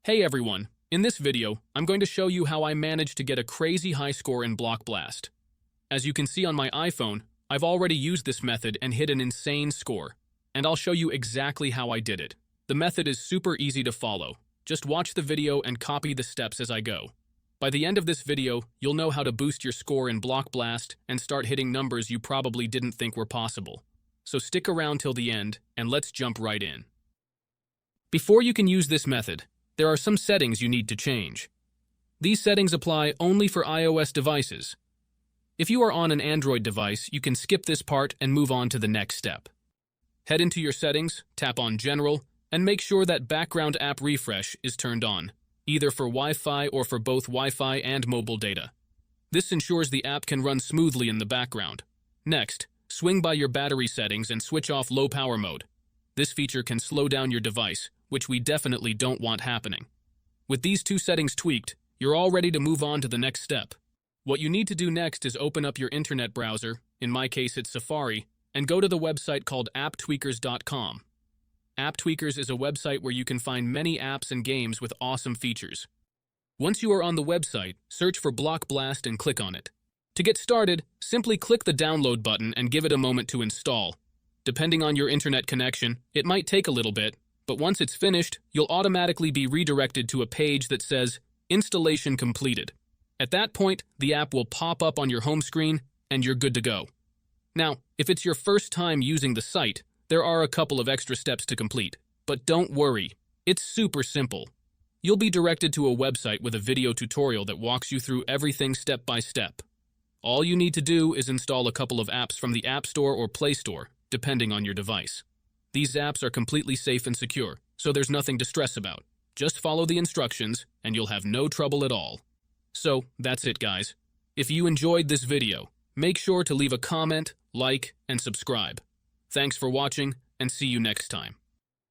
Hey everyone, in this video, I'm going to show you how I managed to get a crazy high score in Block Blast. As you can see on my iPhone, I've already used this method and hit an insane score, and I'll show you exactly how I did it. The method is super easy to follow. Just watch the video and copy the steps as I go. By the end of this video, you'll know how to boost your score in Block Blast and start hitting numbers you probably didn't think were possible. So stick around till the end, and let's jump right in. Before you can use this method, there are some settings you need to change. These settings apply only for iOS devices. If you are on an Android device, you can skip this part and move on to the next step. Head into your settings, tap on General, and make sure that background app refresh is turned on, either for Wi-Fi or for both Wi-Fi and mobile data. This ensures the app can run smoothly in the background. Next, swing by your battery settings and switch off low power mode. This feature can slow down your device, which we definitely don't want happening. With these two settings tweaked, you're all ready to move on to the next step. What you need to do next is open up your internet browser, in my case it's Safari, and go to the website called apptweakers.com. AppTweakers is a website where you can find many apps and games with awesome features. Once you are on the website, search for Block Blast and click on it. To get started, simply click the download button and give it a moment to install. Depending on your internet connection, it might take a little bit, but once it's finished, you'll automatically be redirected to a page that says, Installation completed. At that point, the app will pop up on your home screen, and you're good to go. Now, if it's your first time using the site, there are a couple of extra steps to complete. But don't worry, it's super simple. You'll be directed to a website with a video tutorial that walks you through everything step by step. All you need to do is install a couple of apps from the App Store or Play Store, depending on your device. These apps are completely safe and secure, so there's nothing to stress about. Just follow the instructions, and you'll have no trouble at all. So, that's it guys. If you enjoyed this video, make sure to leave a comment, like, and subscribe. Thanks for watching, and see you next time.